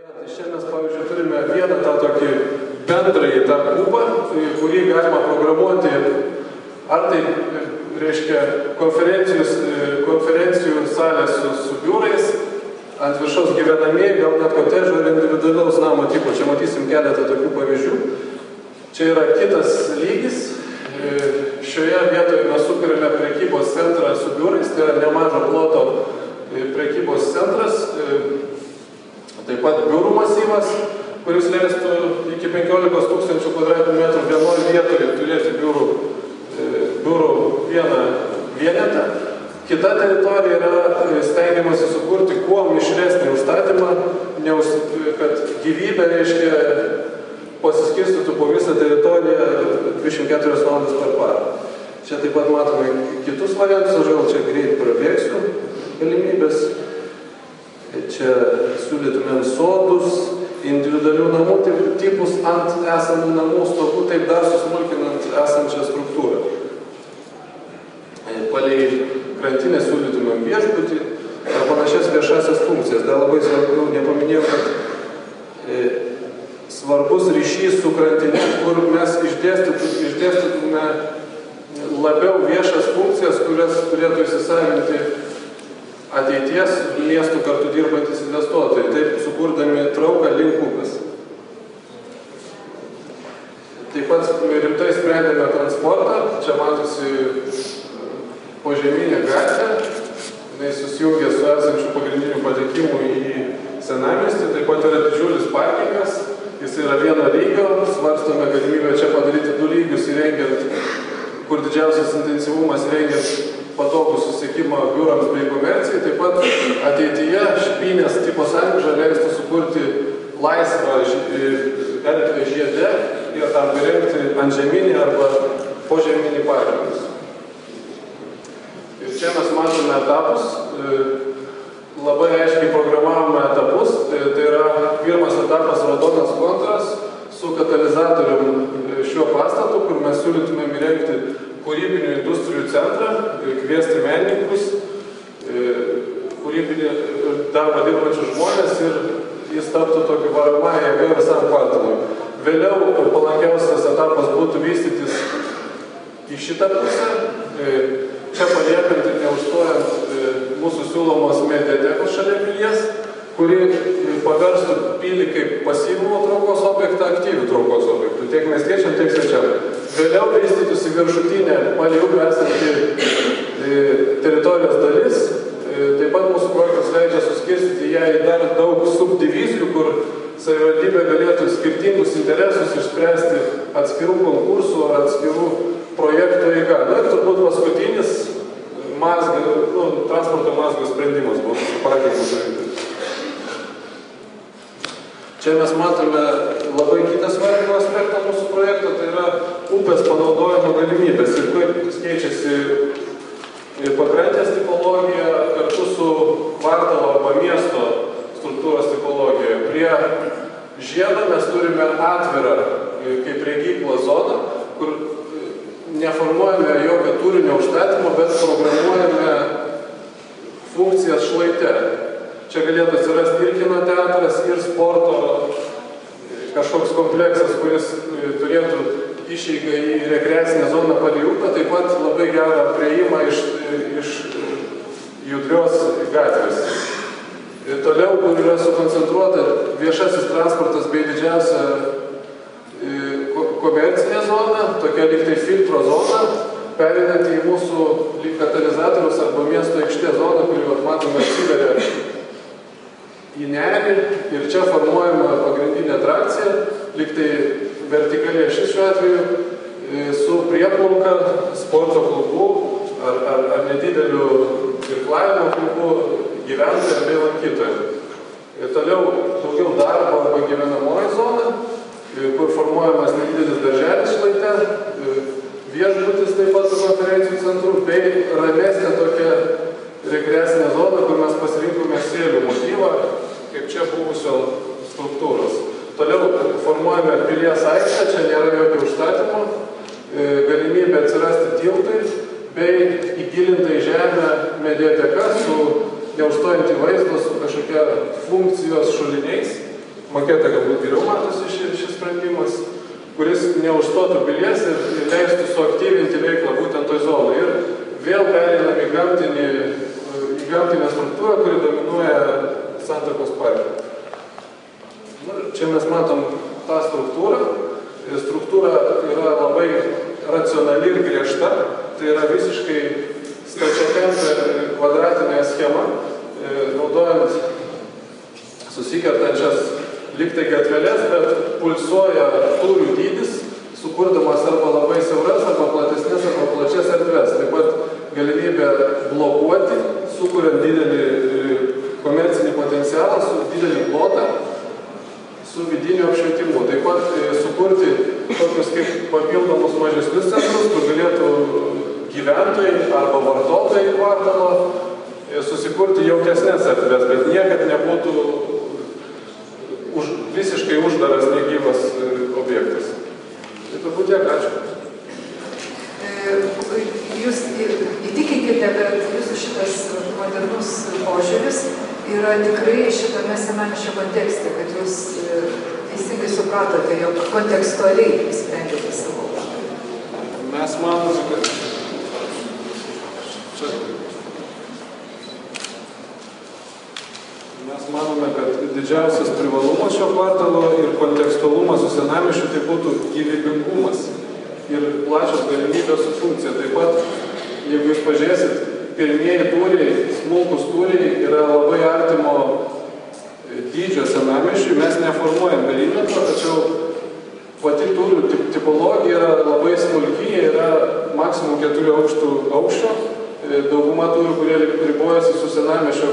Čia mes, pavyzdžiui, turime vieną tą tokį bendrąjį tą kubą, kurį galima programuoti, ar tai, reiškia, konferencijų salės su biurais, ant viršaus gyvenamieji, gal net kotedžo ir individualaus namo tipo. Čia matysim keletą tokių pavyzdžių. Čia yra kitas lygis. Šioje vietoje mes sukūrėme prekybos centrą su biurais, tai yra nemažo ploto prekybos centras. Taip pat biurų masyvas, kuris leistų iki 15 000 kvadratmetrų vienoje vietoje turėti biurų vieną vienetą. Kita teritorija yra stengiamasi sukurti kuo mišresnį užstatymą, kad gyvybė, reiškia, pasiskirstytų po visą teritoriją 24 valandas per parą. Čia taip pat matome kitus variantus, aš gal čia greit prabėgsiu galimybės. Čia siūlytumėm sodus, individualių namų tipus ant esamų namų stogų, taip dar susmulkinant esančią struktūrą. Palei krantinę siūlytumėm viešbutį ar panašias viešasias funkcijas. Dar labai svarbu, nepaminėjau, kad svarbus ryšys su krantinė, kur mes išdėstytume labiau viešas funkcijas, kurias turėtų įsisavinti ateities miestų kartu dirbantis investuotojai, taip sukurdami trauką link upės. Taip pat rimtai sprendėme transportą. Čia matosi požeminė gatvė, jinai susijungia su esančiu pagrindiniu patekimu į senamiestį. Taip pat yra didžiulis parkingas, jis yra vieno lygio, svarstome galimybę čia padaryti 2 lygius įrengiant, kur didžiausias intensyvumas įrengiant patogų susiekimą biurams bei komercijai. Taip pat ateityje špynės tipo sankryža leistų sukurti laisvą erdvę žiede ir arba įrengti antžeminį arba požeminį parkingus. Ir čia mes matome etapus, labai aiškiai programavome etapus. Tai yra pirmas etapas raudonas kontūras su katalizatorium šiuo pastatu, kur mes siūlytumėm įrengti kūrybinių industrijų centrą, kviesti menininkus, kūrybinį darbą dirbančius žmonės ir jis taptų tokį varomąją jėgą visam kvartalui. Vėliau palankiausias etapas būtų vystytis į šitą pusę, čia paliekant ir neužstojant mūsų siūlomos mediatekos šalia pilies, kuri paverstų pilį kaip pasyvų traukos objektą aktyvių traukos objektų, tiek miestiečiam, tiek svečiam. Vėliau vystytųsi viršutinė palei upę esanti teritorijos dalis. Taip pat mūsų projektas leidžia suskirstyti ją į dar daug subdivizijų, kur savivaldybė galėtų skirtingus interesus išspręsti atskirų konkursų ar atskirų projektų eiga. Na ir turbūt paskutinis transporto mazgo sprendimas buvo su parkingu surinkti. Čia mes matome labai kitą svarbų aspektą mūsų projekto, tai yra upės panaudojimo galimybės ir kaip keičiasi pakrantės tipologija kartu su kvartalo arba miesto struktūros tipologija. Prie žiedo mes turime atvirą kaip regyklos zoną, kur neformuojame jokio turinio užstatymo, bet programuojame funkcijas šlaite. Čia galėtų atsirasti ir kino teatras, ir sporto kažkoks kompleksas, kuris turėtų išeigą į rekreacinę zoną palei upę, taip pat labai gerą prieimą iš judrios gatvės. Ir toliau, kur yra sukoncentruota viešasis transportas bei didžiausia komercinė zona, tokia lyg tai filtro zona, pereinant į mūsų katalizatorius arba miesto aikštė zoną, kurį matome atsiveria į nerį ir čia formuojama pagrindinė atrakcija, lyg tai vertikaliai šis šiuo atveju, su prieplauka, sporto klubu ar nedideliu irklavimo klubu gyventojų bei lankytojų. Ir toliau daugiau darbo arba gyvenamoji zona, kur formuojamas nedidelis darželis šlaite, viešbutis taip pat su konferencijų centru, bei ramesnė tokia rekreacinė zona, kur mes pasirinkome sėlių motyvą, kaip čia buvusio struktūros. Toliau formuojame pilies aikštę, čia nėra jokio užstatymo, galimybė atsirasti tiltui, bei įgilinta į žemę mediateka su neužstojantį vaizdą, su kažkokia funkcijos šuliniais, maketą galbūt geriau matosi šis sprendimas, kuris neužstotų pilies ir leistų suaktyvinti veiklą būtent toj zonai. Ir vėl pereinam į gamtinę struktūrą, kuri dominuoja Santakos parke. Čia mes matom tą struktūrą. Struktūra yra labai racionali ir griežta. Tai yra visiškai stačiakampė kvadratinė schema, naudojant susikertančias lygtai gatvelės, bet pulsuoja tūrių dydis, sukurdamas arba labai siauras, arba platesnės, arba plačias erdves. Taip pat galimybė blokuoti, sukuriant didelį komercinį potencialą, su didelį plotą, su vidiniu apšvietimu. Taip pat sukurti tokius kaip papildomus mažesnius centrus, kur galėtų gyventojai arba vartotojai kvartalo susikurti jaukesnės erdves, bet niekad nebūtų visiškai uždaras negyvas objektas. Tai turbūt tiek, ačiū. Jūs įtikinkite, kad jūsų šitas modernus požiūris yra tikrai šitame senamiesčio kontekste, kad jūs teisingai supratote, jog kontekstualiai sprendžiate savo. Mes manome, kad didžiausias privalumas šio kvartalo ir kontekstualumas su senamiesčiu tai būtų gyvybingumas ir plačios galimybės su funkcija. Taip pat, jeigu jūs pažiūrėsit, pirmieji tūriai, smulkus tūriai yra labai artimo dydžio senamiesčiui. Mes neformuojam perimetro, tačiau pati tūrių tipologija yra labai smulki, yra maksimum 4 aukštų aukščio. Dauguma tūrių, kurie ribojasi su senamiesčio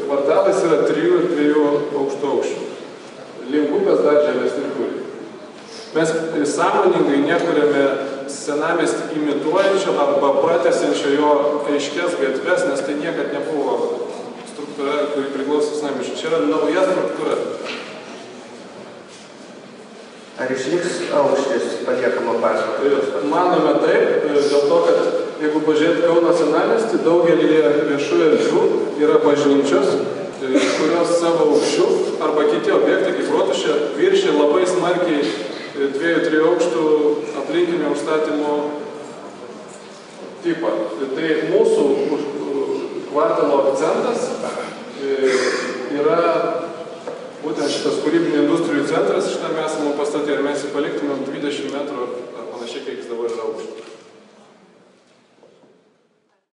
kvartalais, yra 3 ir 2 aukštų aukščių. Link upės dar žemesni tūriai. Mes sąmoningai nekuriame senamiestį imituojančio arba pratęsiančio jo aiškės gatves, nes tai niekad nebuvo struktūra, kuri priklauso senamiesčiui. Čia yra nauja struktūra. Ar išliks aukštis paliekamo pastato? Manome taip, dėl to, kad jeigu pažiūrėt Kauno senamiestį, daugelį viešų erdvių yra bažnyčios, kurios savo aukščių arba kiti objektai, kaip rotušė, viršė labai smarkiai 2-3 aukštų aplinkinio užstatymo tipą. Tai mūsų kvartalo akcentas yra būtent šitas kūrybinių industrijų centras šitame esamų pastate ir mes jį paliktumėm 20 metrų ar panašiai, kiek jis dabar.